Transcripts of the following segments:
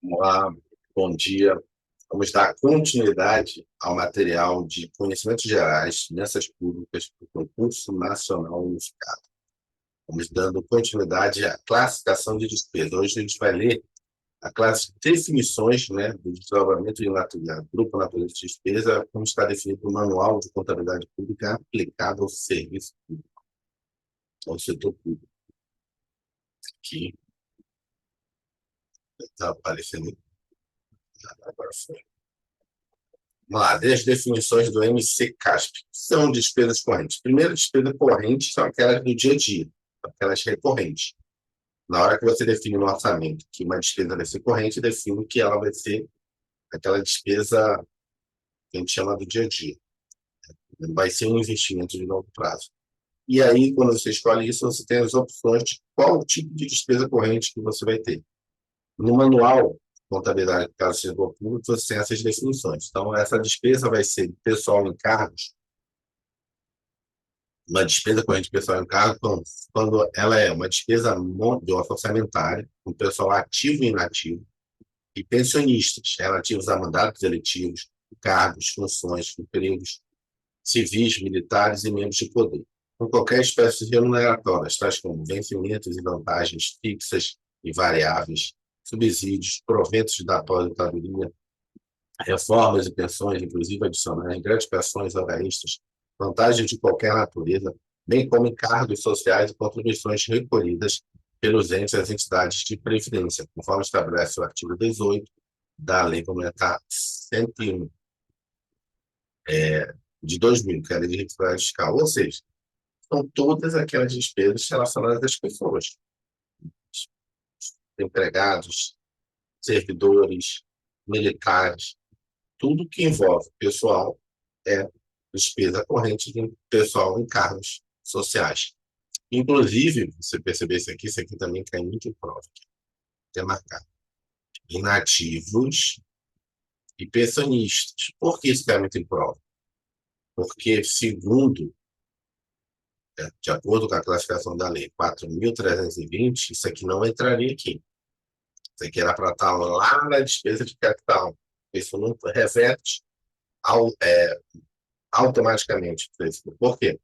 Olá, bom dia. Vamos dar continuidade ao material de conhecimentos gerais, finanças públicas do concurso nacional unificado. Vamos dando continuidade à classificação de despesa. Hoje a gente vai ler as definições, né, do desdobramento de grupo natureza de despesa, como está definido no Manual de Contabilidade Pública aplicado ao serviço público, ao setor público. Aqui está aparecendo agora. Vamos lá, as definições do MC-CASP. São despesas correntes. Primeiro, despesa corrente são aquelas do dia a dia, aquelas recorrentes. Na hora que você define no orçamento que uma despesa vai ser corrente, define que ela vai ser aquela despesa que a gente chama do dia a dia. Vai ser um investimento de longo prazo. E aí, quando você escolhe isso, você tem as opções de qual tipo de despesa corrente que você vai ter. No manual de contabilidade do caso setor público, você tem essas definições. Então, essa despesa vai ser pessoal em cargos, uma despesa corrente pessoal em cargo, quando ela é uma despesa orçamentária, com pessoal ativo e inativo, e pensionistas relativos a mandatos eletivos, cargos, funções, períodos civis, militares e membros de poder, com qualquer espécie de remuneratórias, tais como vencimentos e vantagens fixas e variáveis, subsídios, proventos da aposentadoria, reformas e pensões, inclusive adicionais, gratificações horaristas, vantagens de qualquer natureza, bem como encargos sociais e contribuições recolhidas pelos entes e as entidades de previdência, conforme estabelece o artigo 18 da Lei Complementar 101 de 2000, que é a Lei de Responsabilidade Fiscal. Ou seja, são todas aquelas despesas relacionadas às pessoas, empregados, servidores, militares, tudo que envolve pessoal é despesa corrente de pessoal em cargos sociais. Inclusive, você perceber isso aqui também cai muito em prova, é marcado. Inativos e pensionistas. Por que isso cai muito em prova? Porque, segundo, de acordo com a classificação da lei 4.320, isso aqui não entraria aqui. Isso aqui era para estar lá na despesa de capital. Isso não reverte automaticamente. Por quê?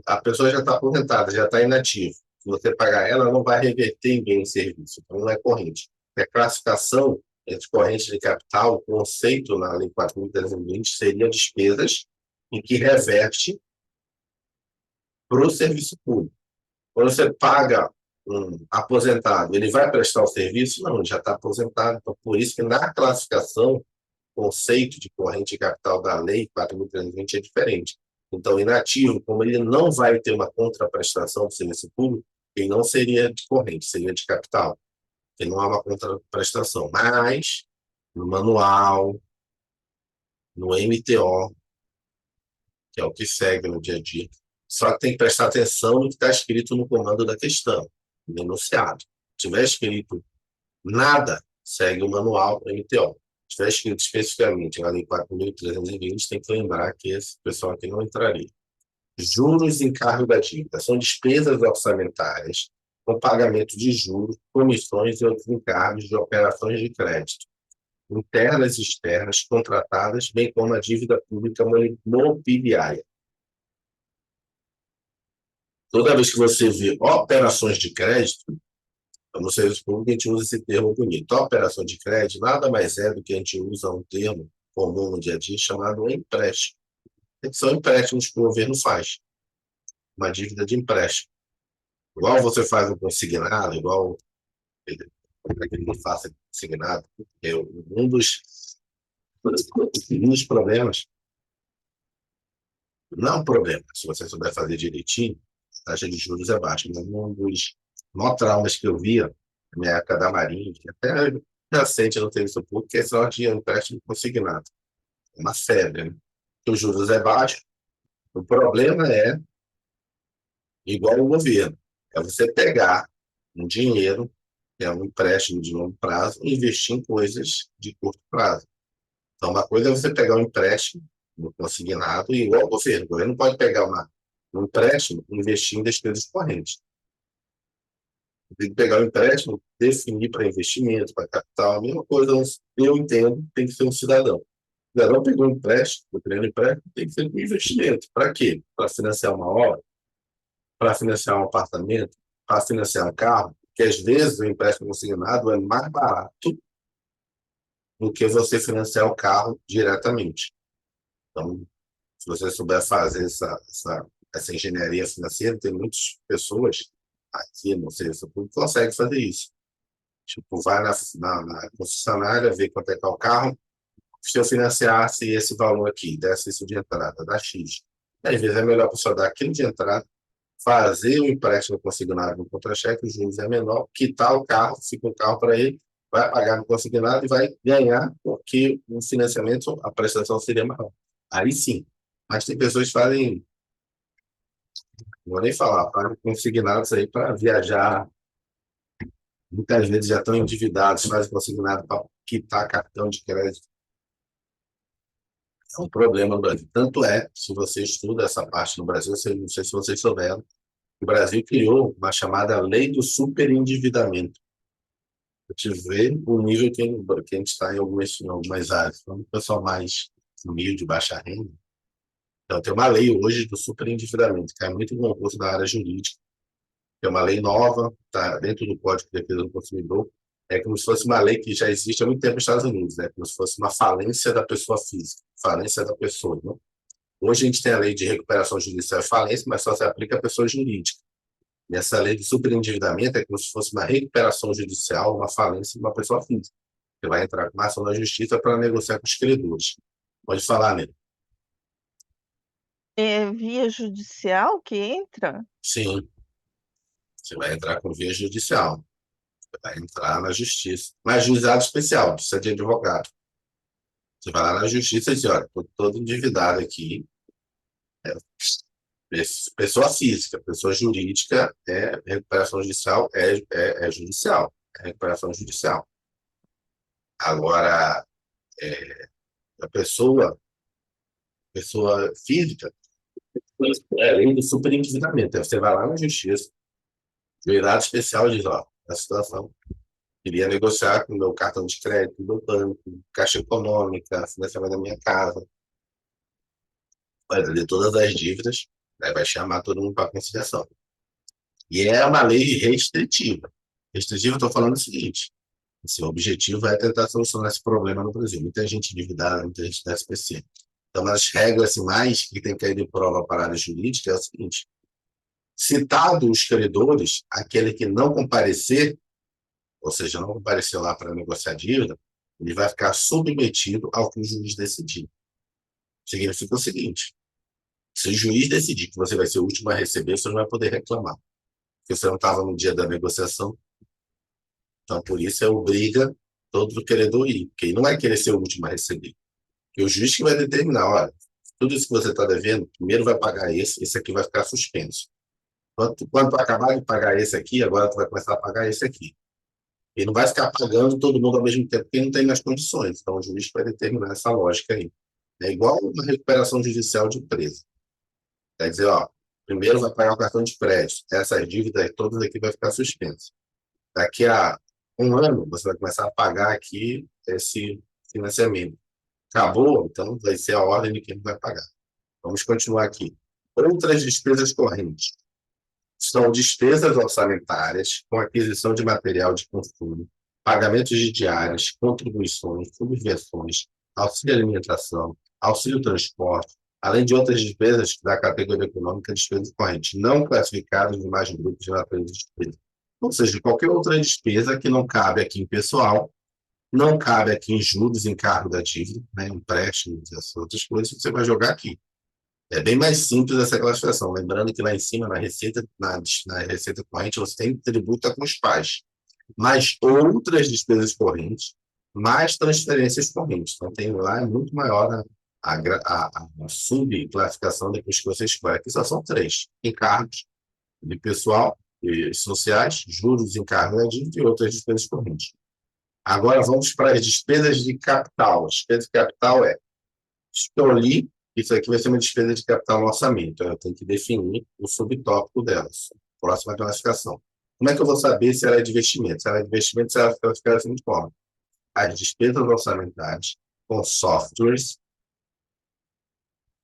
A pessoa já está aposentada, já está inativa. Se você pagar ela, não vai reverter em bem em serviço, então não é corrente. A classificação entre corrente de capital, o conceito na Lei 4.320 seria despesas em que reverte para o serviço público. Quando você paga um aposentado, ele vai prestar o serviço? Não, ele já está aposentado. Então, por isso que na classificação, o conceito de corrente de capital da Lei 4.320 é diferente. Então, inativo, como ele não vai ter uma contraprestação do serviço público, ele não seria de corrente, seria de capital. Ele não há uma contraprestação. Mas, no manual, no MTO, que é o que segue no dia a dia, só que tem que prestar atenção no que está escrito no comando da questão, no enunciado. Se tiver escrito nada, segue o manual MTO. Se tiver escrito especificamente na Lei 4.320, tem que lembrar que esse pessoal aqui não entraria. Juros e encargo da dívida são despesas orçamentárias com pagamento de juros, comissões e outros encargos de operações de crédito, internas e externas, contratadas, bem como a dívida pública mobiliária. Toda vez que você vê operações de crédito, no serviço público a gente usa esse termo bonito. Operação de crédito nada mais é do que a gente usa um termo comum no dia a dia chamado empréstimo. São empréstimos que o governo faz, uma dívida de empréstimo. Igual você faz um consignado, igual ele faça consignado. Um dos problemas, não problema, se você souber fazer direitinho, a taxa de juros é baixa, mas um dos maiores traumas que eu via na minha época da Marinha, até recente no serviço público, que é só de empréstimo consignado. É uma febre, né? Os juros é baixo, o problema é igual o governo, é você pegar um dinheiro, que é um empréstimo de longo prazo, e investir em coisas de curto prazo. Então, uma coisa é você pegar um empréstimo no consignado, e igual o governo pode pegar um empréstimo e investir em despesas correntes. Tem que pegar o empréstimo, definir para investimento, para capital, a mesma coisa, eu entendo, tem que ser um cidadão. O cidadão pegou um empréstimo, o primeiro empréstimo tem que ser um investimento. Para quê? Para financiar uma obra, para financiar um apartamento, para financiar um carro, que às vezes o empréstimo consignado é mais barato do que você financiar o carro diretamente. Então, se você souber fazer essa engenharia financeira, tem muitas pessoas aqui, não sei se você consegue fazer isso. Tipo, vai na concessionária, vê quanto é que é o carro, se eu financiasse esse valor aqui, desse isso de entrada, dá X. Às vezes é melhor a pessoa dar aquilo de entrada, fazer o empréstimo consignado no contra-cheque, os juros é menor, quitar o carro, fica o carro para ele, vai pagar no consignado e vai ganhar, porque o financiamento, a prestação seria maior. Aí sim. Mas tem pessoas que fazem, não vou nem falar, pagam consignados aí para viajar, muitas vezes já estão endividados, fazem consignado para quitar cartão de crédito. É um problema no Brasil. Tanto é, se você estuda essa parte no Brasil, não sei se vocês souberam, o Brasil criou uma chamada Lei do Superendividamento. Para te ver o nível que a gente está em algumas áreas. Então, o pessoal mais humilde, baixa renda. Então, tem uma lei hoje do superendividamento, que é muito no concurso da área jurídica. É uma lei nova, está dentro do Código de Defesa do Consumidor. É como se fosse uma lei que já existe há muito tempo nos Estados Unidos, né? Como se fosse uma falência da pessoa física, falência da pessoa, né? Hoje a gente tem a lei de recuperação judicial e falência, mas só se aplica à pessoa jurídica. E essa lei de superendividamento é como se fosse uma recuperação judicial, uma falência de uma pessoa física. Você vai entrar com uma ação na justiça para negociar com os credores. Pode falar, né? É via judicial que entra? Sim, você vai entrar com via judicial. Você vai entrar na justiça. Mas juizado especial, precisa de advogado. Você vai lá na justiça e diz, olha, estou todo endividado aqui. É, pessoa física, pessoa jurídica, recuperação judicial é judicial. É recuperação judicial. Agora, a pessoa física, é lei do superendividamento. Aí você vai lá na justiça, juizado especial diz, ó, a situação, queria negociar com o meu cartão de crédito, do banco, caixa econômica, financiamento da minha casa, vai ler todas as dívidas, aí vai chamar todo mundo para conciliação. E é uma lei restritiva. Restritiva, eu estou falando o seguinte, assim, o objetivo é tentar solucionar esse problema no Brasil. Muita gente endividada, muita gente da SPC. Então, as regras assim, mais que tem que cair de prova para a área jurídica é o seguinte, citados os credores, aquele que não comparecer, ou seja, não comparecer lá para negociar a dívida, ele vai ficar submetido ao que o juiz decidir. Significa o seguinte, se o juiz decidir que você vai ser o último a receber, você não vai poder reclamar, porque você não estava no dia da negociação. Então, por isso, obriga todo credor a ir, porque ele não vai querer ser o último a receber. E o juiz que vai determinar, olha, tudo isso que você está devendo, primeiro vai pagar esse aqui vai ficar suspenso. Quando tu acabar de pagar esse aqui, agora tu vai começar a pagar esse aqui. E não vai ficar pagando todo mundo ao mesmo tempo, porque não tem as condições. Então, o juiz vai determinar essa lógica aí. É igual uma recuperação judicial de empresa. Quer dizer, ó, primeiro vai pagar o cartão de crédito. Essas dívidas todas aqui vai ficar suspensas. Daqui a um ano, você vai começar a pagar aqui esse financiamento. Acabou, então vai ser a ordem de quem vai pagar. Vamos continuar aqui. Outras despesas correntes são despesas orçamentárias com aquisição de material de consumo, pagamentos de diárias, contribuições, subvenções, auxílio alimentação, auxílio transporte, além de outras despesas da categoria econômica de despesas correntes, não classificadas em mais grupos de natureza de despesa. Ou seja, qualquer outra despesa que não cabe aqui em pessoal, não cabe aqui em juros, encargo da dívida, né, empréstimos, essas outras coisas, você vai jogar aqui. É bem mais simples essa classificação. Lembrando que lá em cima, na receita corrente, você tem tributa com os pais, mais outras despesas correntes, mais transferências correntes. Então, tem lá é muito maior a subclassificação depois que você escolhe. Aqui só são três: encargos de pessoal e sociais, juros, encargos da dívida e outras despesas correntes. Agora vamos para as despesas de capital. A despesa de capital escolhi, isso aqui vai ser uma despesa de capital no orçamento. Eu tenho que definir o subtópico delas. Próxima classificação. Como é que eu vou saber se ela é de investimento? Se ela é de investimento, se ela fica da seguinte forma: as despesas orçamentárias com softwares,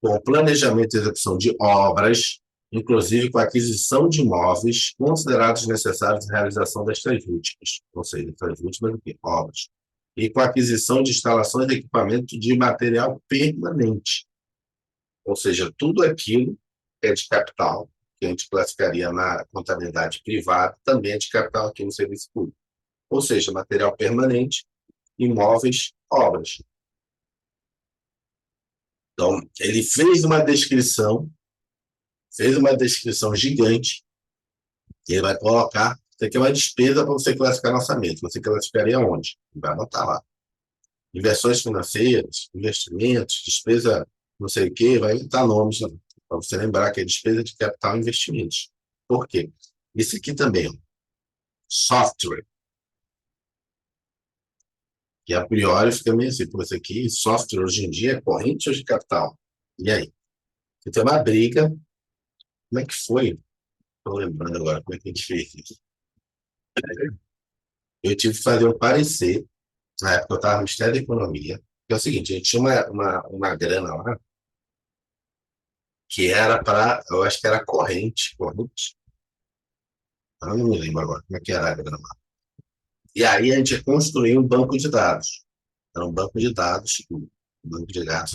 com planejamento e execução de obras, inclusive com a aquisição de imóveis considerados necessários à realização destas últimas, ou seja, destas últimas obras, e com a aquisição de instalações e equipamento de material permanente, ou seja, tudo aquilo que é de capital, que a gente classificaria na contabilidade privada, também é de capital aqui no serviço público, ou seja, material permanente, imóveis, obras. Então, ele fez uma descrição gigante, e ele vai colocar, isso aqui é uma despesa para você classificar no orçamento. Você classificaria onde? Vai botar lá. Inversões financeiras, investimentos, despesa não sei o quê, vai botar nomes para você lembrar que é despesa de capital e investimentos. Por quê? Isso aqui também, ó, software, que a priori fica meio assim, por isso aqui, software hoje em dia é corrente ou de capital? E aí? Você tem uma briga, como é que foi? Estou lembrando agora como é que a gente fez isso. Eu tive que fazer um parecer, na época eu estava no Ministério da Economia, que é o seguinte, a gente tinha uma grana lá, que era para, eu acho que era corrente, eu não me lembro agora como é que era a grana lá. E aí a gente construiu um banco de dados. Era um banco de dados,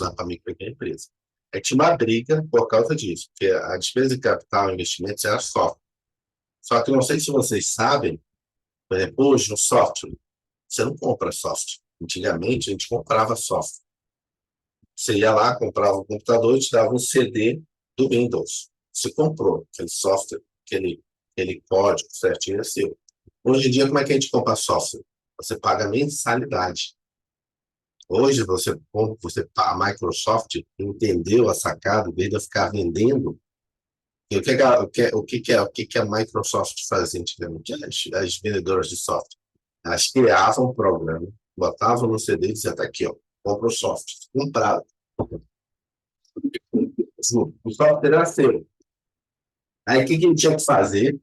lá para mim, que pequena empresa. Aí tinha uma briga por causa disso, porque a despesa de capital e investimentos era software. Só que eu não sei se vocês sabem, por exemplo, hoje no software, você não compra software. Antigamente a gente comprava software. Você ia lá, comprava um computador e te dava um CD do Windows. Você comprou aquele software, aquele código certinho é seu. Hoje em dia, como é que a gente compra software? Você paga mensalidade. Hoje, a Microsoft entendeu a sacada desde a ficar vendendo. E o que a Microsoft fazia antigamente? As vendedoras de software. Elas criavam um programa, botavam no CD e diziam, tá aqui, ó, compra o software. Comprava. O software era seu. Aí o que a gente tinha que fazer?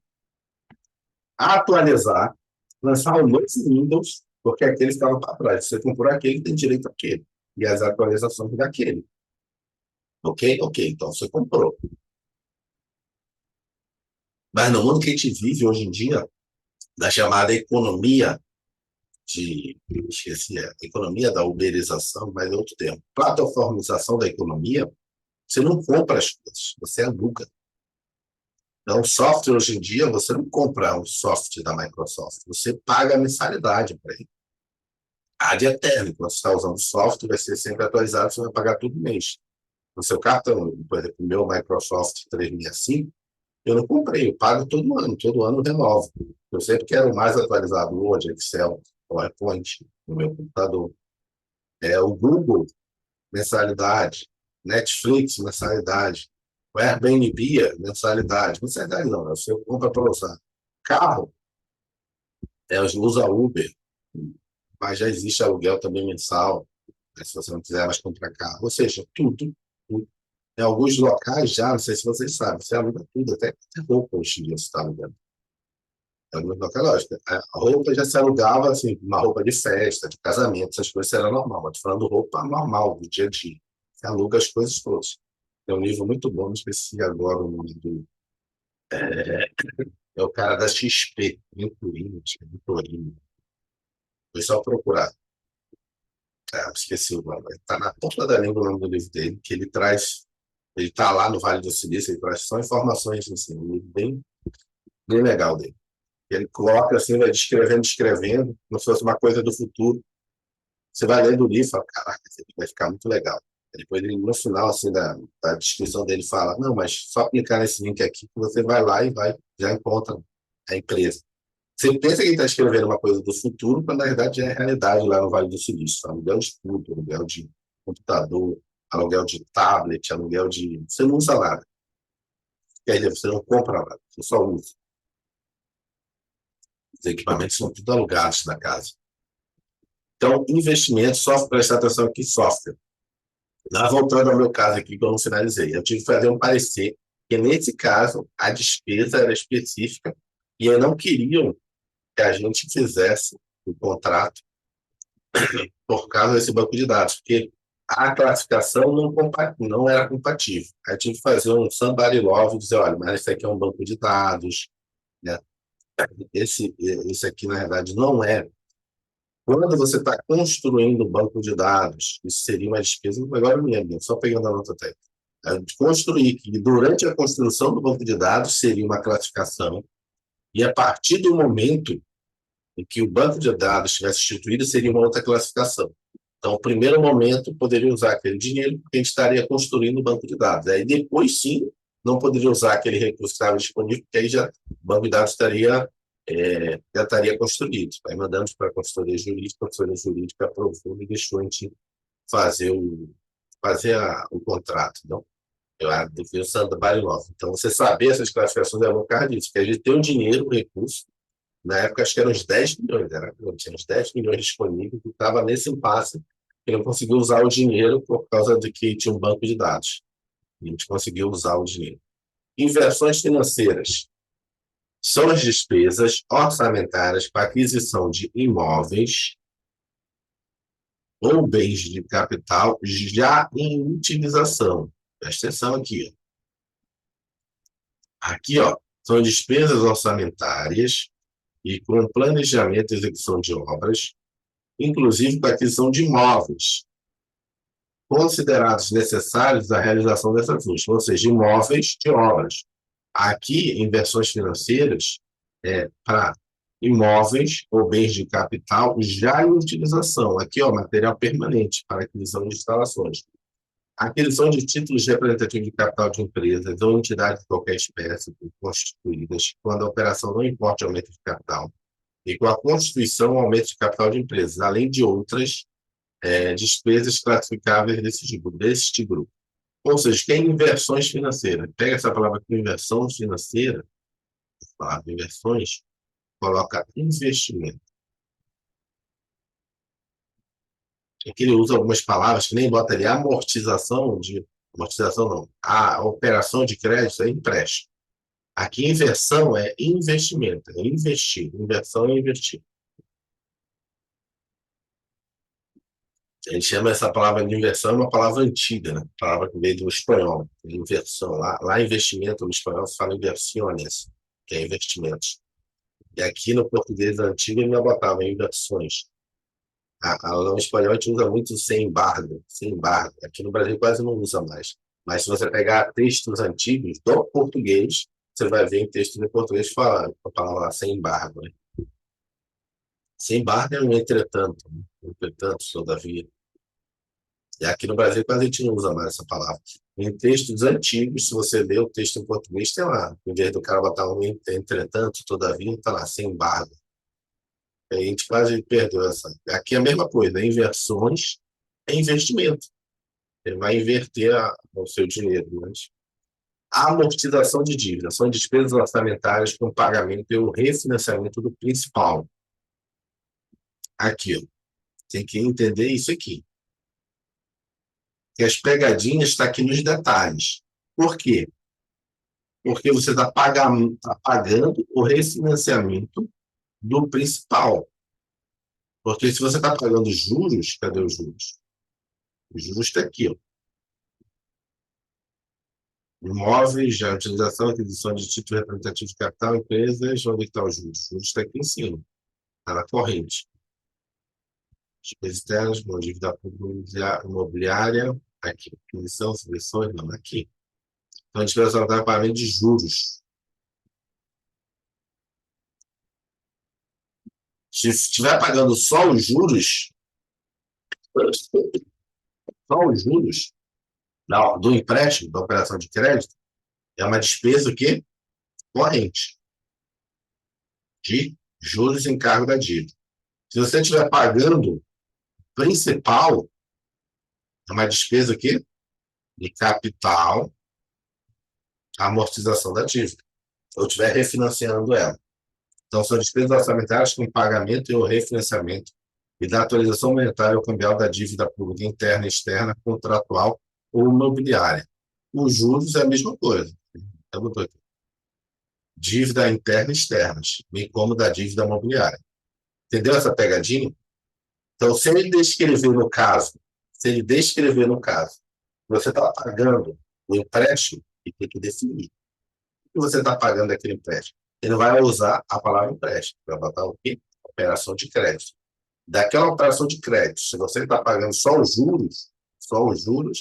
Atualizar, lançar um novo Windows, porque aquele ficava para trás. Você comprou aquele, tem direito àquele. E as atualizações daquele. Ok? Ok, então você comprou. Mas no mundo que a gente vive hoje em dia, da chamada economia esqueci, economia da uberização, mas é outro termo. Plataformização da economia, você não compra as coisas, você aluga. Então, software hoje em dia, você não compra um software da Microsoft, você paga a mensalidade para ele. Ad eterno, quando você está usando software, vai ser sempre atualizado, você vai pagar todo mês. No seu cartão, por exemplo, o meu Microsoft 365, eu não comprei, eu pago todo ano eu renovo. Eu sempre quero mais atualizado, Word, Excel, PowerPoint, no meu computador. O Google, mensalidade, Netflix, mensalidade, o Airbnb, mensalidade não, você compra para usar. Carro, usa Uber, mas já existe aluguel também mensal, né, se você não quiser mais comprar carro. Ou seja, tudo. Em alguns locais já, não sei se vocês sabem, você aluga tudo, até roupa hoje em dia você está alugando. Em alguns locais, lógico, a roupa já se alugava, assim, uma roupa de festa, de casamento, essas coisas era normal. Mas falando roupa normal, do dia a dia. Você aluga as coisas todas. É um livro muito bom, não esqueci agora o nome do. É o cara da XP, Venturini. Foi só procurar. Esqueci o nome. Está na ponta da língua o nome do livro dele, que ele traz. Ele está lá no Vale do Silício, ele traz só informações, assim, um livro bem legal dele. Ele coloca assim, vai descrevendo, como se fosse uma coisa do futuro. Você vai lendo o livro e fala, caraca, isso aqui vai ficar muito legal. Depois, ele, no final assim, da descrição dele, fala, não, mas só clicar nesse link aqui que você vai lá e já encontra a empresa. Você pensa que ele está escrevendo uma coisa do futuro, quando na verdade é realidade lá no Vale do Silício. Aluguel de tudo, aluguel de computador, aluguel de tablet, aluguel de... Você não usa nada. Quer dizer, você não compra nada, você só usa. Os equipamentos são tudo alugados da casa. Então, investimento, só prestar atenção aqui, software. Lá, voltando ao meu caso aqui, que eu não finalizei, eu tive que fazer um parecer, que nesse caso, a despesa era específica E aí não queriam que a gente fizesse o contrato por causa desse banco de dados, porque a classificação não era compatível. Aí tinha que fazer um somebody love e dizer, olha, mas esse aqui é um banco de dados, né? Esse aqui, na verdade, não é. Quando você está construindo um banco de dados, isso seria uma despesa, agora não lembro, só pegando a nota técnica. De construir, que durante a construção do banco de dados seria uma classificação, e a partir do momento em que o banco de dados estivesse instituído, seria uma outra classificação. Então, no primeiro momento, poderia usar aquele dinheiro, porque a gente estaria construindo o banco de dados. Aí, depois, sim, não poderia usar aquele recurso que estava disponível, porque aí já o banco de dados já estaria construído. Aí mandamos para a consultoria jurídica aprovou e deixou a gente fazer o contrato. Então, eu defino o Santa Barilov. Então, você saber essas classificações é bom por causa disso, porque a gente tem o dinheiro, o recurso. Na época, acho que eram uns 10 milhões, tinha uns 10 milhões disponíveis, e estava nesse impasse, que não conseguiu usar o dinheiro por causa de que tinha um banco de dados. E a gente conseguiu usar o dinheiro. Inversões financeiras são as despesas orçamentárias para aquisição de imóveis ou bens de capital já em utilização. Presta atenção aqui. Aqui, ó, são despesas orçamentárias e com planejamento e execução de obras, inclusive para aquisição de imóveis, considerados necessários à realização dessas funções, ou seja, imóveis de obras. Aqui, em versões financeiras, para imóveis ou bens de capital já em utilização. Aqui, ó, material permanente para aquisição de instalações. Aquisição de títulos representativos de capital de empresas ou entidades de qualquer espécie constituídas quando a operação não importe aumento de capital e com a constituição aumento de capital de empresas, além de outras despesas classificáveis deste grupo. Ou seja, que é inversões financeiras. Pega essa palavra aqui, inversão financeira, a palavra inversões, coloca investimento. Aqui ele usa algumas palavras que nem bota ali amortização não. A operação de crédito é empréstimo. Aqui inversão é investimento, é investir. Inversão é investir. A gente chama essa palavra de inversão uma palavra antiga, né? Palavra que veio do espanhol, inversão. Lá investimento no espanhol se fala inversiones, que é investimentos. E aqui no português antigo ele não botava inversões. No espanhol a gente usa muito sem embargo, sem embargo. Aqui no Brasil quase não usa mais. Mas se você pegar textos antigos do português, você vai ver em textos em português falando a palavra sem embargo. Né? Sem embargo é um entretanto, né? Entretanto, todavia. E aqui no Brasil quase a gente não usa mais essa palavra. Em textos antigos, se você ler o texto em português, tem lá, em vez do cara botar um entretanto, todavia, está lá, sem embargo. A gente quase perdeu essa. Aqui é a mesma coisa, inversões é investimento. Ele vai inverter o seu dinheiro. Mas a amortização de dívida são despesas orçamentárias com pagamento e o refinanciamento do principal. Aqui, ó. Tem que entender isso aqui. E as pegadinhas estão aqui nos detalhes. Por quê? Porque você está pagando o refinanciamento do principal. Porque se você está pagando juros, cadê os juros? Os juros está aqui, ó. Imóveis, já utilização, aquisição de título representativo de capital, empresas, onde está os juros? Os juros está aqui em cima, está na corrente. Despesas externas, dívida imobiliária, aqui. Aquisição, subvenções, não, aqui. Então, a despesa orçamentária para pagamento de juros. Se estiver pagando só os juros do empréstimo, da operação de crédito, é uma despesa que corrente de juros em cargo da dívida. Se você estiver pagando principal, é uma despesa que de capital, amortização da dívida, ou estiver refinanciando ela. Então, são despesas orçamentárias com pagamento e o refinanciamento e da atualização monetária ou cambial da dívida pública interna, externa, contratual ou imobiliária. Os juros é a mesma coisa. dívida interna e externa, bem como da dívida mobiliária. Entendeu essa pegadinha? Então, se ele descrever no caso, você está pagando o empréstimo, ele tem que definir o que você está pagando aquele empréstimo. Ele não vai usar a palavra empréstimo, vai botar o quê? Operação de crédito. Daquela operação de crédito, se você está pagando só os juros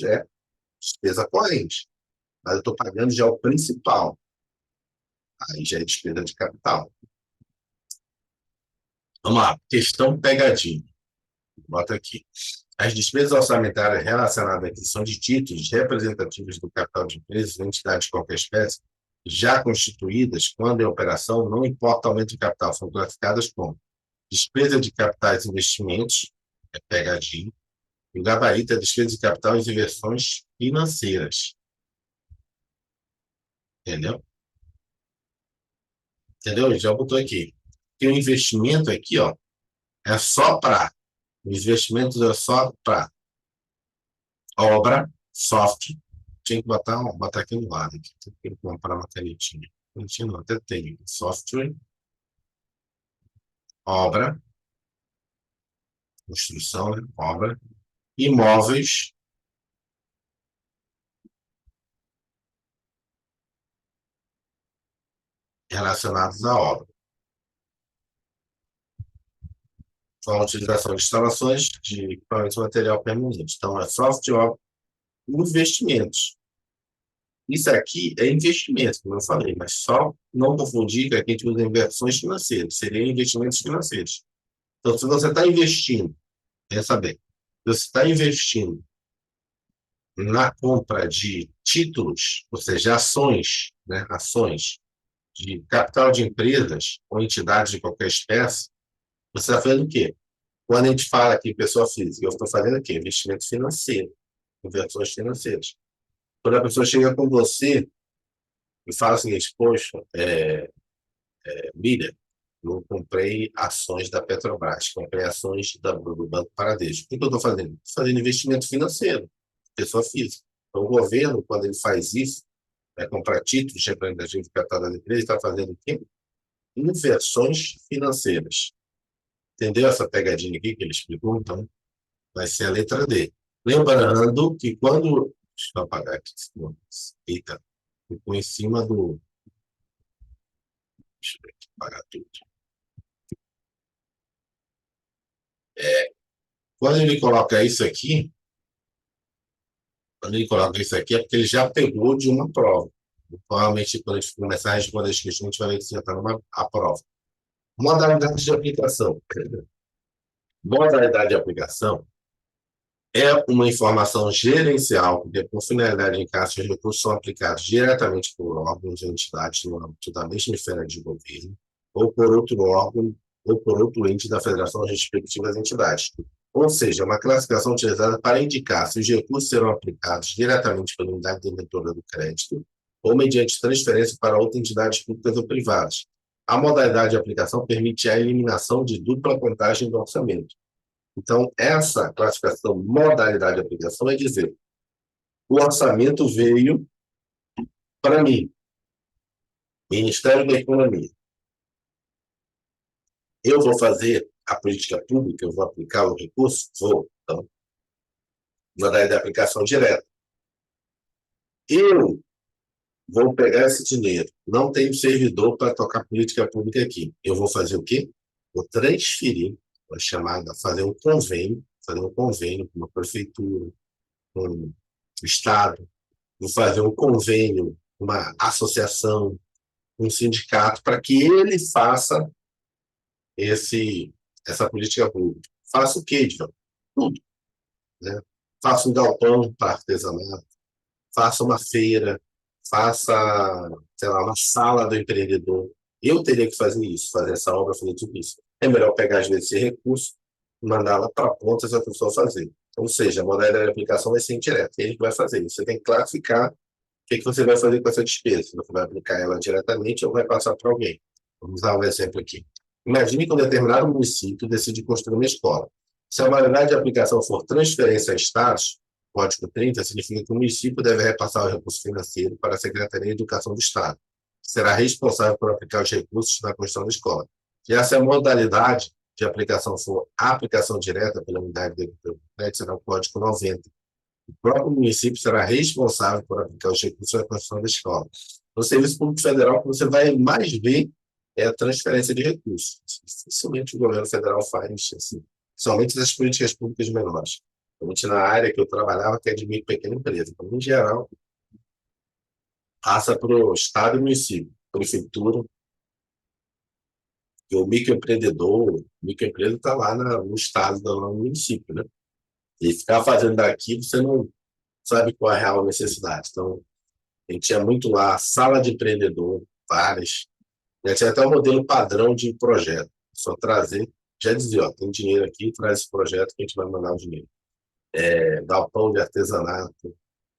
é despesa corrente. Mas eu estou pagando já o principal. Aí já é despesa de capital. Vamos lá, questão pegadinha. Bota aqui. As despesas orçamentárias relacionadas à aquisição de títulos representativos do capital de empresas ou entidades de qualquer espécie, já constituídas, quando em operação, não importa o aumento de capital, são classificadas como despesa de capitais e investimentos, é pegadinho, e o gabarito é despesa de capital e inversões financeiras. Entendeu? Entendeu? Já botou aqui. Porque o investimento aqui, ó, é só para. Os investimentos é só para obra, software. Tinha que botar aqui no lado. Aqui. Tem que comprar uma canetinha. Canetinha não, até tem. Software, obra, construção, né? Obra, imóveis, relacionados à obra. Com a utilização de instalações de equipamentos material permanente. Então, é software, investimentos. Isso aqui é investimento, como eu falei, mas só não confundir que aqui a gente usa inversões financeiras, seriam investimentos financeiros. Então, se você está investindo, pensa bem, se você está investindo na compra de títulos, ou seja, ações, né, ações de capital de empresas ou entidades de qualquer espécie, você está fazendo o quê? Quando a gente fala aqui pessoa física, eu estou fazendo o quê? Investimento financeiro, inversões financeiras. Quando a pessoa chega com você e fala o seguinte, poxa, Miriam, eu comprei ações da Petrobras, comprei ações do Banco Paradisco. O que eu estou fazendo? Estou fazendo investimento financeiro, pessoa física. Então, o governo, quando ele faz isso, vai comprar títulos representativos de capital das empresas, está fazendo o quê? Inversões financeiras. Entendeu essa pegadinha aqui que ele explicou? Então, vai ser a letra D. Lembrando que quando... Deixa eu apagar aqui. Eita, ficou em cima do... Deixa eu apagar tudo. Quando ele coloca isso aqui, é porque ele já pegou de uma prova. Provavelmente, quando a gente começar a responder as questões, a gente vai ver que já está numa a prova. Modalidade de aplicação. Modalidade de aplicação é uma informação gerencial, porque, por finalidade em caso, os recursos são aplicados diretamente por órgãos e entidades no âmbito da mesma esfera de governo, ou por outro órgão, ou por outro ente da federação respectivas entidades. Ou seja, é uma classificação utilizada para indicar se os recursos serão aplicados diretamente pela unidade detentora do crédito ou mediante transferência para outras entidades públicas ou privadas. A modalidade de aplicação permite a eliminação de dupla contagem do orçamento. Então, essa classificação, modalidade de aplicação, é dizer, o orçamento veio para mim, Ministério da Economia. Eu vou fazer a política pública, eu vou aplicar o recurso? Vou. Então, modalidade de aplicação direta. Eu vou pegar esse dinheiro, não tenho servidor para tocar política pública aqui. Eu vou fazer o quê? Vou transferir, vou fazer um convênio com uma prefeitura, com o Estado, vou fazer um convênio, uma associação, um sindicato, para que ele faça essa política pública. Faça o quê, Edson? Tudo. Né? Faça um galpão para artesanato, faça uma feira, faça, sei lá, uma sala do empreendedor. Eu teria que fazer isso, fazer essa obra, fazer tudo isso. É melhor pegar, às vezes, esse recurso, mandá-la para a ponta e essa pessoa fazer. Ou seja, a modalidade de aplicação vai ser indireta. Ele que vai fazer isso. Você tem que classificar o que você vai fazer com essa despesa. Você vai aplicar ela diretamente ou vai passar para alguém. Vamos dar um exemplo aqui. Imagine que um determinado município decide construir uma escola. Se a modalidade de aplicação for transferência a estados, Código 30 significa que o município deve repassar o recurso financeiro para a Secretaria de Educação do Estado. será responsável por aplicar os recursos na construção da escola. E essa é a modalidade de aplicação for a aplicação direta pela unidade de crédito, será o código 90. O próprio município será responsável por aplicar os recursos na construção da escola. No Serviço Público Federal, o que você vai mais ver é a transferência de recursos. Dificilmente o governo federal faz assim, somente das políticas públicas menores. Somente na área que eu trabalhava, que é de micro e pequena empresa. Então, em geral, passa para o Estado e município, prefeitura, e o microempreendedor, o microempreendedor está lá no Estado, no município, né? E ficar fazendo daqui, você não sabe qual é a real necessidade. Então, a gente tinha muito lá, sala de empreendedor, várias. Já tinha até o modelo padrão de projeto. Só trazer, já dizia, ó, tem dinheiro aqui, traz esse projeto que a gente vai mandar o dinheiro. Galpão de artesanato,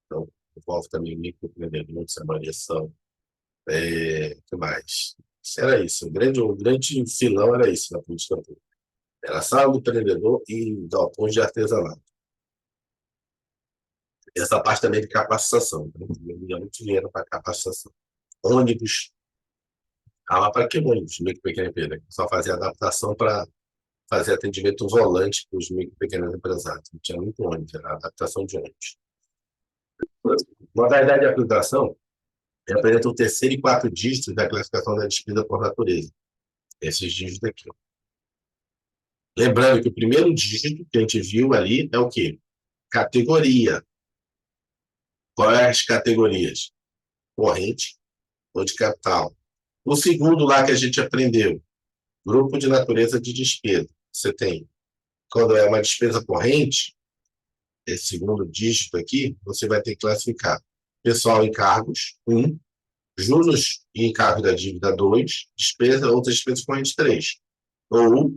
então, envolve também microempreendedor, avaliação. O que mais? Era isso. O grande filão era isso na política pública. Era sala do empreendedor e galpões de artesanato. Essa parte também de capacitação. Né? Muito dinheiro para capacitação. Ônibus. Para que ônibus? Micro e pequena empresa. Só fazia adaptação para fazer atendimento volante para os micro e pequenos empresários. Não tinha muito ônibus, era adaptação de ônibus. Modalidade de aplicação representa o terceiro e quarto dígitos da classificação da despesa por natureza. Esses dígitos aqui. Lembrando que o primeiro dígito que a gente viu ali é o quê? Categoria. Quais as categorias? Corrente ou de capital. O segundo lá que a gente aprendeu, grupo de natureza de despesa. Você tem, quando é uma despesa corrente, esse segundo dígito aqui, você vai ter que classificar pessoal e encargos, 1, juros e encargos da dívida, 2, outras despesas correntes, 3. Ou,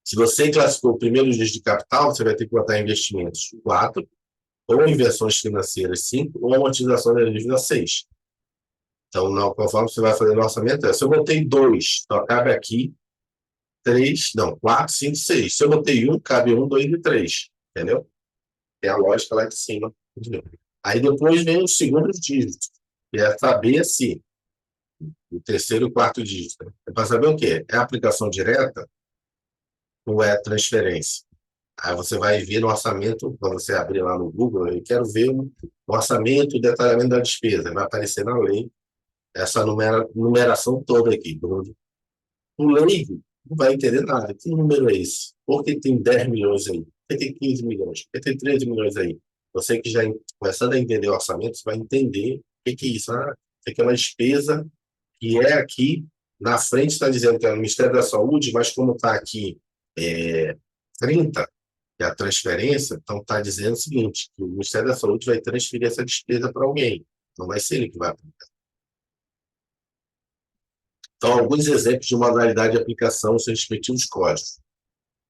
se você classificou o primeiro dígito de capital, você vai ter que botar investimentos, 4, ou inversões financeiras, 5, ou amortização da dívida, 6. Então, conforme você vai fazer o orçamento, se eu botei 2, então cabe aqui 3, não, 4, 5, 6. Se eu botei 1, cabe 1, 2 e 3. Entendeu? Tem a lógica lá de cima. Entendeu? Aí depois vem os segundos dígitos, que é saber se o terceiro e o quarto dígito. Né? É para saber o quê? É aplicação direta ou é transferência? Aí você vai ver no orçamento, quando você abrir lá no Google, eu quero ver o orçamento, o detalhamento da despesa. Vai aparecer na lei essa numeração toda aqui. O leigo não vai entender nada. Que número é esse? Por que tem 10 milhões aí? Por que tem 15 milhões? Por que tem 13 milhões aí? Você que já começando a entender o orçamento, você vai entender o que é isso. É uma despesa que é aqui, na frente está dizendo que é o Ministério da Saúde, mas como está aqui 30, que é a transferência, então está dizendo o seguinte, que o Ministério da Saúde vai transferir essa despesa para alguém. Não vai ser ele que vai aplicar. Então, alguns exemplos de modalidade de aplicação dos respectivos códigos.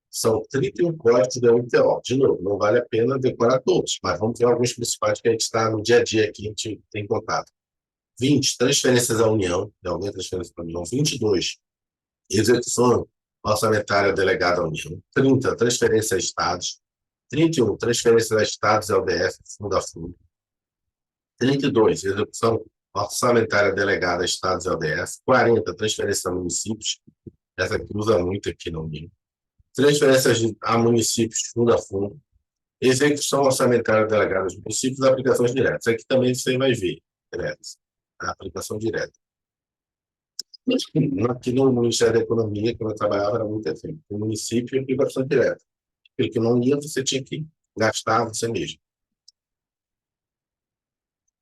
São 31 códigos da UTO. De novo, não vale a pena decorar todos, mas vamos ver alguns principais que a gente está no dia a dia aqui, a gente tem contato. 20, transferências à União, de alguém transferência para a União. 22, execução orçamentária delegada à União. 30, transferência a estados. 31, transferência a estados e ao DF, fundo a fundo. 32, execução orçamentária delegada a estados e ao DF. 40, transferência a municípios. Essa que usa muito aqui na União. Transferências a municípios, fundo a fundo. Execução orçamentária delegada aos municípios, aplicações diretas. Aqui também você vai ver, diretas. A aplicação direta. Aqui no Ministério da Economia, quando eu trabalhava, era muito assim. O município e aplicação direta. Aquilo que não ia, você tinha que gastar você mesmo.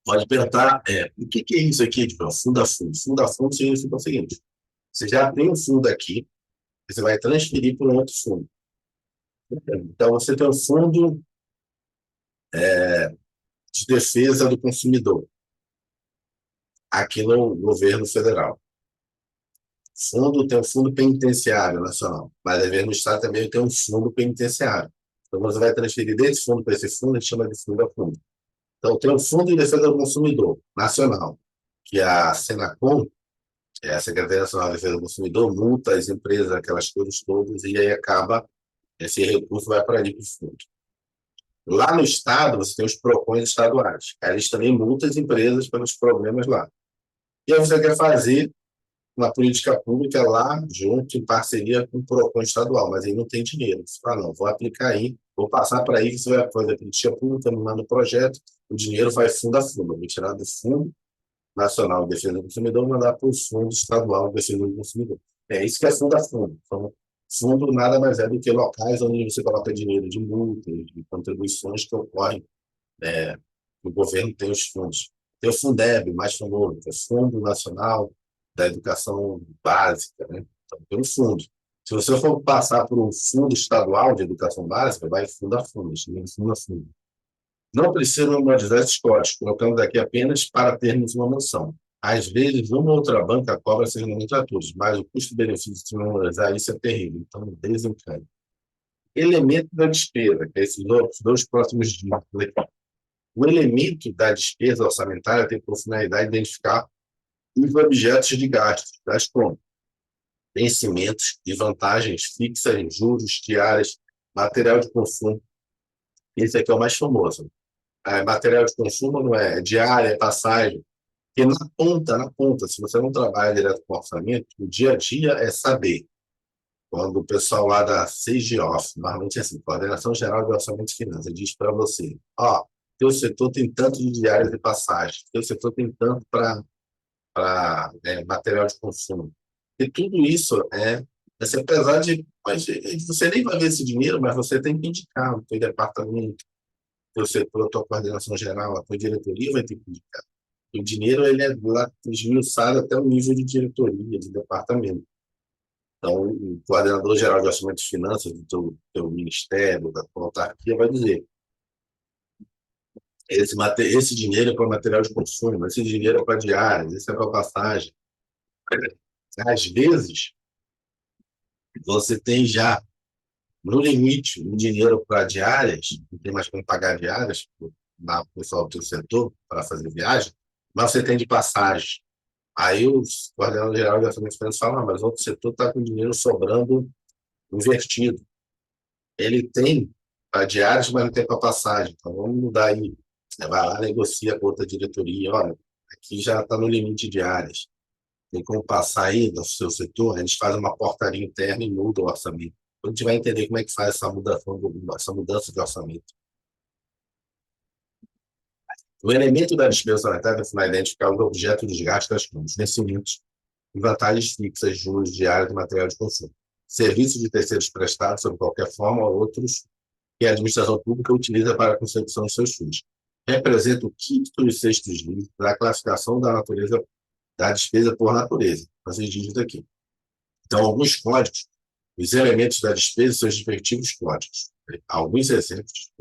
Pode perguntar, o que é isso aqui, tipo, fundo a fundo? Fundo a fundo significa o seguinte, você já tem um fundo aqui, você vai transferir para um outro fundo. Então, você tem um fundo de defesa do consumidor, aqui no governo federal. Tem um fundo penitenciário nacional, mas o governo do estado também tem um fundo penitenciário. Então, você vai transferir desse fundo para esse fundo, a gente chama de fundo a fundo. Então, tem um fundo de defesa do consumidor nacional, que é a Senacom, é a Secretaria Nacional de Defesa do Consumidor, multa as empresas, aquelas coisas todas, e aí acaba, esse recurso vai para ali para o fundo. Lá no estado, você tem os PROCONs estaduais. Eles também multam as empresas pelos problemas lá. E aí você quer fazer uma política pública lá, junto, em parceria com o PROCON estadual, mas aí não tem dinheiro. Você fala, não, vou aplicar aí, vou passar para aí, que você vai fazer a política pública, me manda o projeto, o dinheiro vai fundo a fundo. Eu vou tirar do Fundo Nacional de Defesa do Consumidor e mandar para o Fundo Estadual de Defesa do Consumidor. É isso que é fundo a fundo. Então, fundo nada mais é do que locais onde você coloca dinheiro de multas, de contribuições que ocorrem, o governo tem os fundos. Tem o Fundeb, mais famoso, que é o Fundo Nacional da Educação Básica, né? Então, tem um fundo. Se você for passar por um fundo estadual de educação básica, vai fundo a fundo, fundo a fundo. Não precisa memorizar esses códigos, colocamos aqui apenas para termos uma noção. Às vezes, uma ou outra banca cobra essas nomenclaturas, mas o custo-benefício de memorizar isso é terrível. Então, desencane. Elemento da despesa, que é esses dois próximos dias. O elemento da despesa orçamentária tem por finalidade identificar os objetos de gastos, tais como vencimentos e vantagens fixas em juros, diárias, material de consumo. Esse aqui é o mais famoso. Material de consumo não é diária, é passagem. Porque na ponta, se você não trabalha direto com orçamento, o dia a dia é saber. Quando o pessoal lá da CGOF, normalmente é assim, Coordenação Geral de Orçamento e Finanças, diz para você, ó, teu setor tem tanto de diárias de passagem, teu setor tem tanto para material de consumo. E tudo isso assim, apesar de mas, você nem vai ver esse dinheiro, mas você tem que indicar o teu departamento, teu setor, a tua coordenação geral, a tua diretoria vai ter que indicar. O dinheiro ele é lá esmiuçado até o nível de diretoria, de departamento. Então, o coordenador geral de orçamento e finanças do teu ministério, da tua autarquia, vai dizer: esse dinheiro é para material de consumo, esse dinheiro é para diárias, esse é para passagem. Às vezes, você tem já, no limite, um dinheiro para diárias, não tem mais como pagar diárias, lá o pessoal do teu setor, para fazer viagem, mas você tem de passagem. Aí o coordenador geral de orçamento e finanças fala: mas o outro setor está com dinheiro sobrando invertido. Ele tem para diários, mas não tem para passagem. Então vamos mudar aí. Você vai lá, negocia com outra diretoria. Olha, aqui já está no limite de áreas. Tem como passar aí no seu setor? Eles fazem uma portaria interna e mudam o orçamento. A gente vai entender como é que faz essa mudança de orçamento. O elemento da despesa orçamentária é identificar o objeto dos gastos das contas, vencimentos e vantagens fixas, juros diários e material de consumo. Serviços de terceiros prestados, sob qualquer forma, ou outros que a administração pública utiliza para a concepção dos seus fins. Representa o quinto e sexto livros da classificação da natureza da despesa por natureza. Vocês dizem aqui. Então, alguns códigos, os elementos da despesa são os respectivos códigos. Alguns exemplos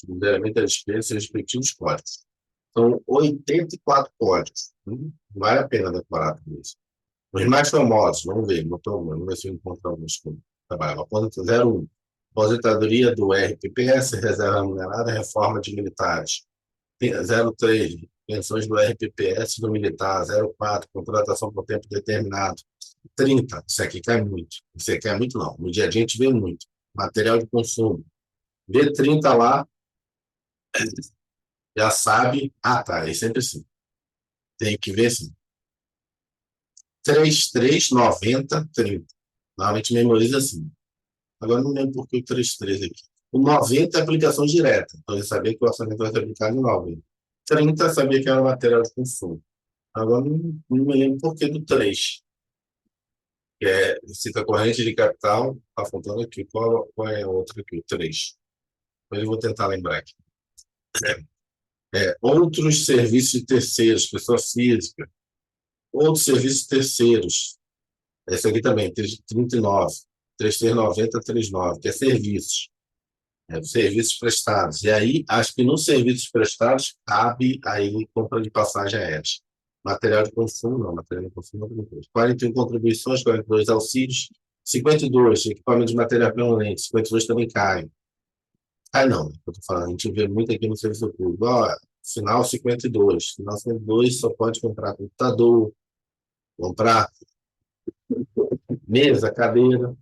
dos elementos da despesa são os respectivos códigos. São 84 códigos. Não vale a pena decorar tudo isso. Os mais famosos, vamos ver, vamos ver se eu encontro alguns que trabalham. Ponto 01. Aposentadoria do RPPS, reserva remunerada, reforma de militares. 03. Pensões do RPPS do militar. 04. Contratação por tempo determinado. 30. Isso aqui cai muito. Isso aqui cai muito, não. No dia a dia a gente vê muito. Material de consumo. Vê 30 lá, já sabe. Ah, tá. É sempre assim. Tem que ver assim. 33, 90, 30. Normalmente memoriza assim. Agora não lembro por que o 33 aqui. O 90 é aplicação direta. Então, eu sabia que o orçamento vai ser aplicado em 90. 30 sabia que era material de consumo. Agora não me lembro por que do 3, que é cita corrente de capital. Está faltando aqui. Qual é a outra aqui? O 3. Mas eu vou tentar lembrar aqui. Outros serviços de terceiros, pessoa física. Outros serviços terceiros. Esse aqui também, 39. 3390, 39, que é serviços. Serviços prestados. E aí, acho que nos serviços prestados cabe aí compra de passagem aérea. Material de consumo, não, material de consumo não tem. 41 contribuições, 42 auxílios, 52 equipamento de material permanente, 52 também cai. Cai não, eu estou falando, a gente vê muito aqui no serviço público. Ó, final 52, final 52 só pode comprar computador, comprar mesa, cadeira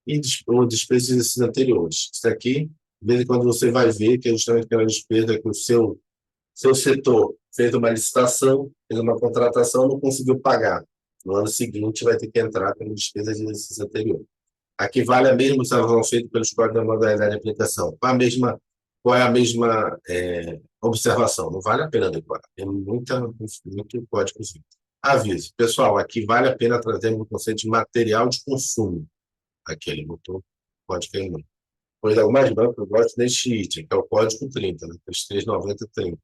e despesas anteriores. Isso aqui, de vez em quando você vai ver que é justamente aquela despesa que o seu Seu setor fez uma licitação, fez uma contratação, não conseguiu pagar. No ano seguinte, vai ter que entrar com despesa de exercício anterior. Aqui vale a mesma observação feita pelos códigos da modalidade de aplicação. Qual é a mesma observação? Não vale a pena decorar. Tem muito código. Aviso. Pessoal, aqui vale a pena trazer o conceito de material de consumo. Aqui ele botou código aí. Pois algo mais branco, eu gosto deste item, que é o código 30, né? 39030. O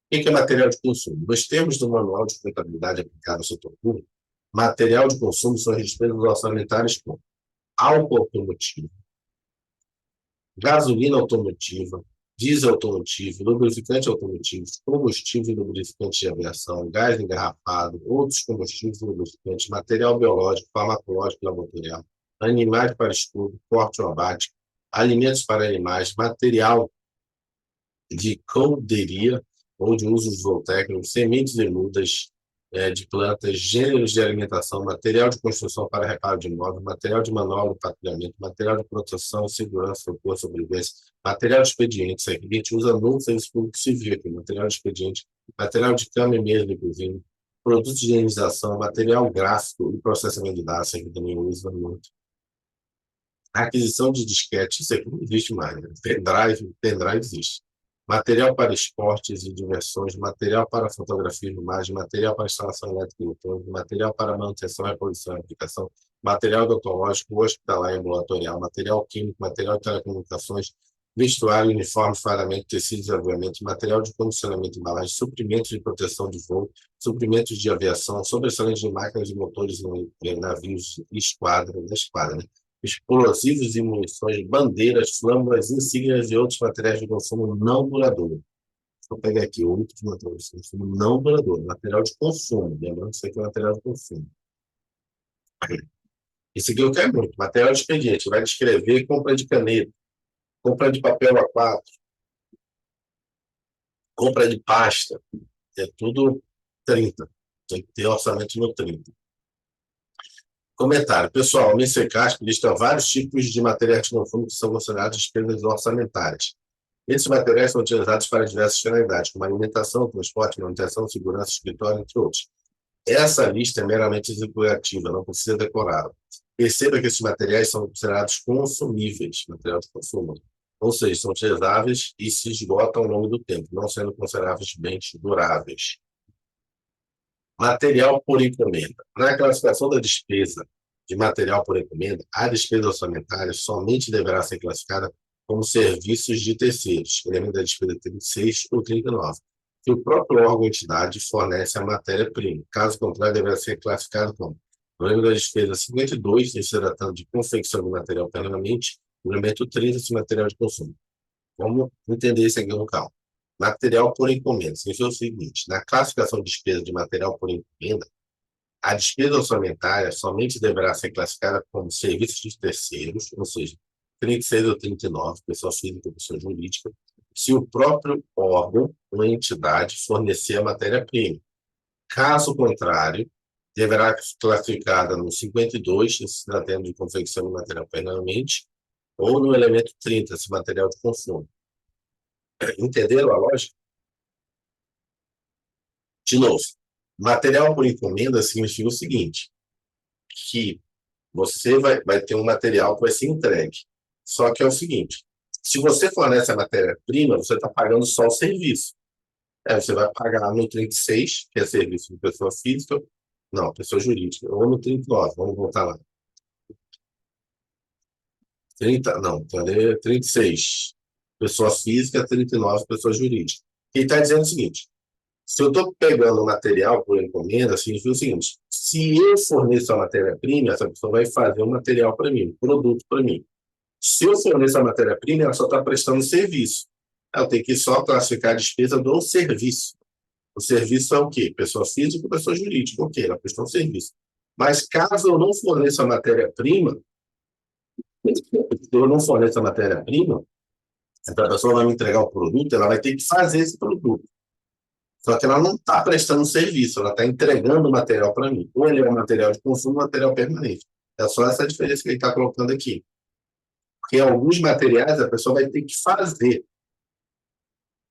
que é material de consumo? Nos termos do Manual de Contabilidade aplicado ao setor público, material de consumo são as despesas orçamentárias com álcool automotivo, gasolina automotiva, diesel automotivo, lubrificante automotivo, combustível e lubrificante de aviação, gás engarrafado, outros combustíveis e lubrificantes, material biológico, farmacológico e laboratorial, animais para estudo, corte ou abate, alimentos para animais, material de calderia ou de usos zootécnicos, sementes e mudas de plantas, gêneros de alimentação, material de construção para reparo de imóvel, material de manual de patrulhamento, material de proteção, segurança, socorro, sobrevivência, material de expediente, aqui a gente usa no serviço público civil, aqui, material de expediente, material de cama e mesa de cozinha, produtos de higienização, material gráfico e processamento de dados, aqui também usa muito. Aquisição de disquete, isso aqui não existe mais, né? Pendrive existe. Material para esportes e diversões, material para fotografia e imagem, material para instalação elétrica e eletrônica, material para manutenção, reposição e aplicação, material odontológico, hospitalar e ambulatorial, material químico, material de telecomunicações, vestuário, uniforme, fardamento, tecidos e aviamento, material de condicionamento e embalagem, suprimentos de proteção de voo, suprimentos de aviação, sobressalentes de máquinas e motores em navios e esquadra, né? Explosivos e munições, bandeiras, flâmulas, insígnias e outros materiais de consumo não duradouro. Vou pegar aqui outros materiais de consumo não duradouro, material de consumo, lembrando que isso aqui é material de consumo. Isso aqui eu quero muito, material de expediente, vai descrever compra de caneta, compra de papel A4, compra de pasta, é tudo 30, tem que ter orçamento no 30. Comentário. Pessoal, o MCCASP lista vários tipos de materiais de consumo que são considerados despesas orçamentárias. Esses materiais são utilizados para diversas finalidades, como alimentação, transporte, manutenção, segurança, escritório, entre outros. Essa lista é meramente executiva, não precisa decorá-la. Perceba que esses materiais são considerados consumíveis, material de consumo, ou seja, são utilizáveis e se esgotam ao longo do tempo, não sendo considerados bens duráveis. Material por encomenda. Na classificação da despesa de material por encomenda, a despesa orçamentária somente deverá ser classificada como serviços de terceiros, elemento da despesa 36 ou 39, que o próprio órgão ou entidade fornece a matéria-prima. Caso contrário, deverá ser classificado como no elemento da despesa 52, em se tratando de confecção de material permanente, no elemento 30, de material de consumo. Vamos entender isso aqui no calma. Material por encomenda. Significa o seguinte: na classificação de despesa de material por encomenda, a despesa orçamentária somente deverá ser classificada como serviços de terceiros, ou seja, 36 ou 39, pessoa física ou pessoa jurídica, se o próprio órgão ou entidade fornecer a matéria-prima. Caso contrário, deverá ser classificada no 52, se tratando de confecção de material permanente, ou no elemento 30, se material de consumo. Entenderam a lógica? De novo, material por encomenda significa o seguinte, que você vai ter um material que vai ser entregue. Só que é o seguinte, se você fornece a matéria-prima, você está pagando só o serviço. Você vai pagar no 36, que é serviço de pessoa física, não, pessoa jurídica, ou no 39, vamos voltar lá. 30, não, 36, pessoa física, 39, pessoa jurídica. Ele está dizendo o seguinte, se eu estou pegando material por encomenda, significa o seguinte, se eu forneço a matéria-prima, essa pessoa vai fazer um material para mim, um produto para mim. Se eu forneço a matéria-prima, ela só está prestando serviço. Eu tenho que só classificar a despesa do serviço. O serviço é o quê? Pessoa física ou pessoa jurídica. Ok, ela prestou um serviço. Mas caso eu não forneça a matéria-prima, a pessoa vai me entregar o produto, ela vai ter que fazer esse produto. Só que ela não está prestando serviço, ela está entregando o material para mim. Ou ele é um material de consumo, um material permanente. É só essa diferença que ele está colocando aqui. Porque alguns materiais a pessoa vai ter que fazer.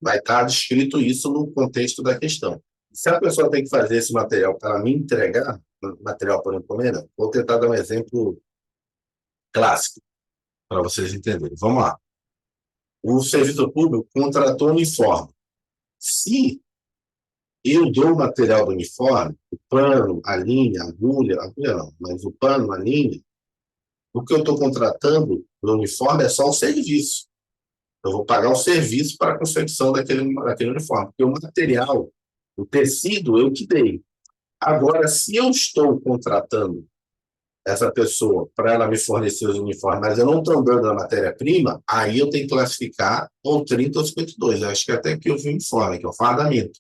Vai estar descrito isso no contexto da questão. Se a pessoa tem que fazer esse material para me entregar, material por encomenda, vou tentar dar um exemplo clássico para vocês entenderem. Vamos lá. O serviço público contratou um uniforme. Se eu dou o material do uniforme, o pano, a linha, a agulha não, mas o pano, a linha, o que eu estou contratando no uniforme é só o serviço. Eu vou pagar o serviço para a confecção daquele uniforme. Porque o material, o tecido, eu que dei. Agora, se eu estou contratando essa pessoa para ela me fornecer os uniformes, mas eu não estou dando a matéria-prima, aí eu tenho que classificar ou 30 ou 52. Eu acho que até que eu vi o uniforme, que é o fardamento,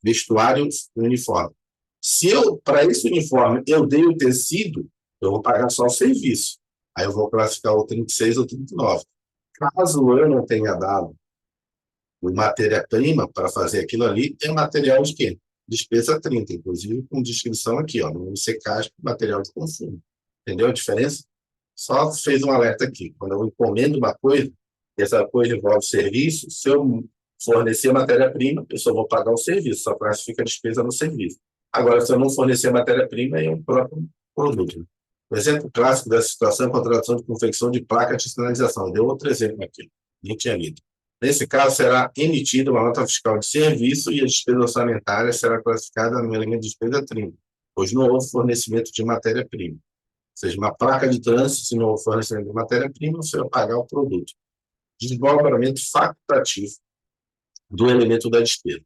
vestuário e uniforme. Se eu, para esse uniforme, eu dei o tecido, eu vou pagar só o serviço. Aí eu vou classificar o 36 ou 39. Caso eu não tenha dado matéria-prima para fazer aquilo ali, é material de quê? Despesa 30, inclusive com descrição aqui, ó, no MCCAS, material de consumo. Entendeu a diferença? Só fez um alerta aqui. Quando eu encomendo uma coisa, e essa coisa envolve serviço, se eu fornecer matéria-prima, eu só vou pagar o serviço, só classifica a despesa no serviço. Agora, se eu não fornecer matéria-prima, é um próprio produto. O exemplo clássico dessa situação é a contratação de confecção de placa de sinalização. Deu outro exemplo aqui, nem tinha lido. Nesse caso, será emitida uma nota fiscal de serviço e a despesa orçamentária será classificada no elemento de despesa 30, pois não houve fornecimento de matéria-prima. Ou seja, uma placa de trânsito, se não houve fornecimento de matéria-prima, você vai pagar o produto. Desdobramento facultativo do elemento da despesa.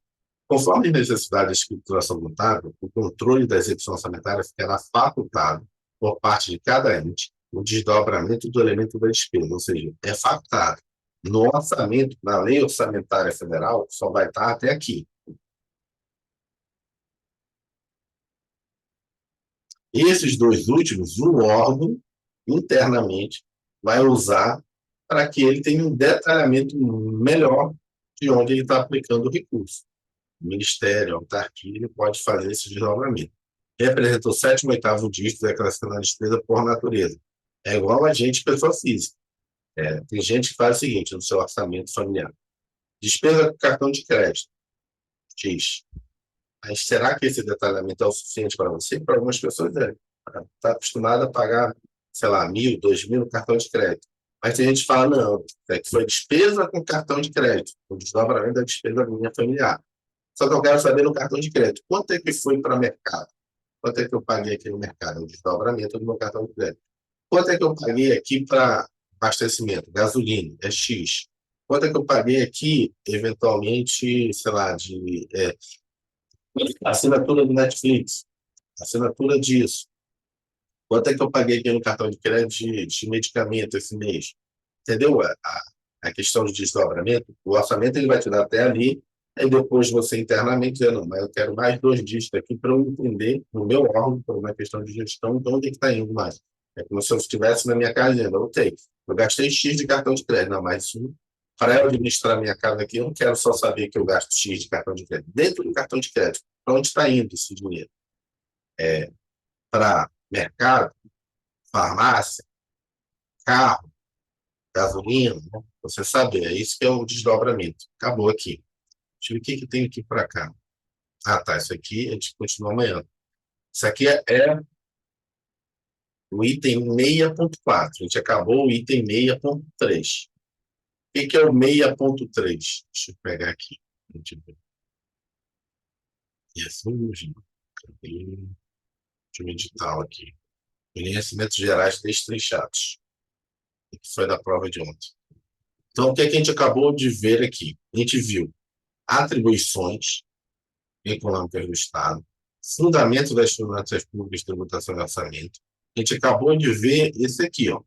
Conforme a necessidade da escrituração contábil, o controle da execução orçamentária ficará facultado por parte de cada ente o desdobramento do elemento da despesa, ou seja, é facultado. No orçamento, na lei orçamentária federal, só vai estar até aqui. Esses dois últimos, o órgão, internamente, vai usar para que ele tenha um detalhamento melhor de onde ele está aplicando o recurso. O Ministério, a autarquia, ele pode fazer esse desdobramento. Representa o 7º e 8º dígito da classificação da despesa por natureza. É igual a gente, pessoa física. Tem gente que faz o seguinte no seu orçamento familiar. Despesa com cartão de crédito, X. Mas será que esse detalhamento é o suficiente para você? Para algumas pessoas é. Está acostumado a pagar, sei lá, 1.000, 2.000 no cartão de crédito. Mas tem gente que fala, não, é que foi despesa com cartão de crédito, o desdobramento da despesa minha familiar. Só que eu quero saber no cartão de crédito, quanto é que foi para o mercado? Quanto é que eu paguei aqui no mercado? O desdobramento do meu cartão de crédito. Quanto é que eu paguei aqui para abastecimento? Gasolina, é X. Quanto é que eu paguei aqui, eventualmente, sei lá, de assinatura do Netflix, assinatura disso. Quanto é que eu paguei aqui no cartão de crédito de medicamento esse mês? Entendeu a questão de desdobramento? O orçamento ele vai te dar até ali, aí depois você internamente diz, não, mas eu quero mais 2 dígitos aqui para eu entender no meu órgão, por uma questão de gestão, de onde é que está indo mais. É como se eu estivesse na minha casa dizendo, ok, eu gastei X de cartão de crédito, não, mas isso, para eu administrar a minha casa aqui, eu não quero só saber que eu gasto X de cartão de crédito. Dentro do cartão de crédito, para onde está indo esse dinheiro? Para mercado, farmácia, carro, gasolina, né? Você sabe, é isso que é o desdobramento. Acabou aqui. Deixa eu ver o que tem aqui para cá. Ah, tá, isso aqui a gente continua amanhã. Isso aqui é o item 6.4. A gente acabou o item 6.3. O que é o 6.3? Deixa eu pegar aqui. Deixa eu editar aqui. Conhecimentos gerais destrinchados. Que foi da prova de ontem. Então, o que a gente acabou de ver aqui? A gente viu atribuições econômicas do Estado, fundamento das finanças públicas, tributação e orçamento. A gente acabou de ver esse aqui, ó.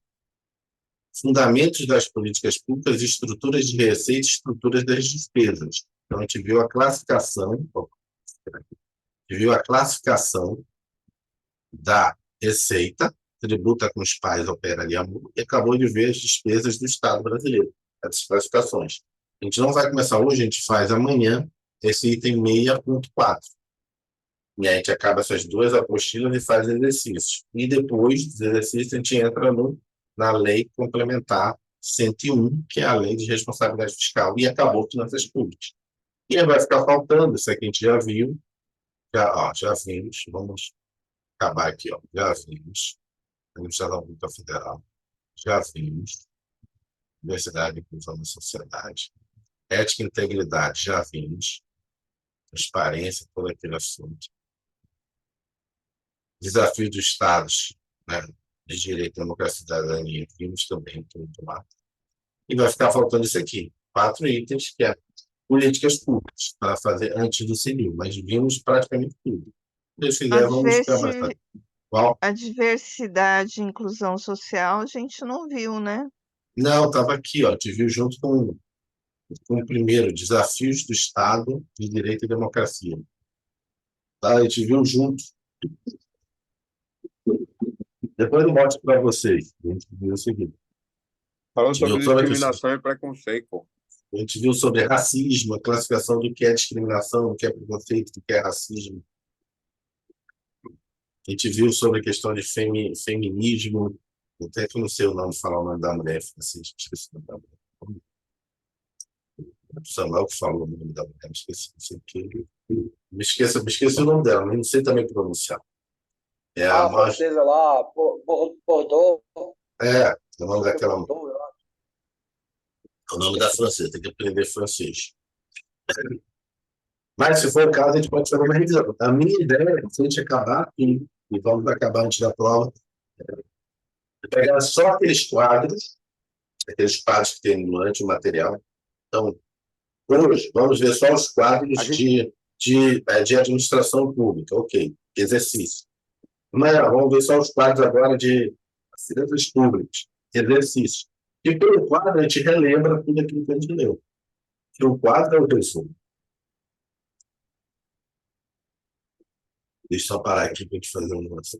Fundamentos das políticas públicas, estruturas de receita, estruturas das despesas. Então, a gente viu a classificação, da receita, tributa com os pais, opera ali a multa, e acabou de ver as despesas do Estado brasileiro, essas classificações. A gente não vai começar hoje, a gente faz amanhã esse item 6.4. E aí a gente acaba essas 2 apostilas e faz exercícios. E depois dos exercícios a gente entra na lei complementar 101, que é a Lei de Responsabilidade Fiscal, e acabou finanças públicas. E aí vai ficar faltando, isso aqui a gente já viu, já vimos, vamos acabar aqui, ó, já vimos, Administração Pública Federal, já vimos, Diversidade e Inclusão na Sociedade, Ética e Integridade, já vimos, Transparência, todo aquele assunto. Desafio dos Estados, né, de Direito, Democracia e Cidadania, vimos também tudo lá. E vai ficar faltando isso aqui, 4 itens, que é políticas públicas, para fazer antes do civil, mas vimos praticamente tudo. Se Deus A quiser, vamos ficar bastante. Qual? a diversidade e inclusão social a gente não viu, né? Não, estava aqui, ó, te viu junto com o primeiro, Desafios do Estado de Direito e Democracia. Tá? A gente viu junto. Depois eu mostro para vocês. A gente viu o seguinte. Falando Viu sobre sobre discriminação e preconceito. A gente viu sobre racismo, a classificação do que é discriminação, do que é preconceito, do que é racismo. A gente viu sobre a questão de feminismo. Até que eu não sei o nome, falar o nome da mulher, esqueci o nome da mulher. O Samuel que falou o nome da mulher, esqueci, não sei o que. Me esqueci o nome dela, mas não sei também pronunciar. É a francesa lá, Bordeaux. É, o nome daquela. O nome da francesa, tem que aprender francês. Mas, se for o caso, a gente pode fazer uma revisão. A minha ideia é, se a gente acabar aqui, e vamos acabar antes da prova, é pegar só aqueles quadros que tem durante o material. Então, hoje, vamos ver só os quadros de administração pública, ok, exercício. Não, vamos ver só os quadros agora de finanças públicas, exercício. E pelo quadro, a gente relembra tudo aquilo que a gente leu. Que o quadro é o resumo. Deixa eu só parar aqui para a gente fazer um negócio.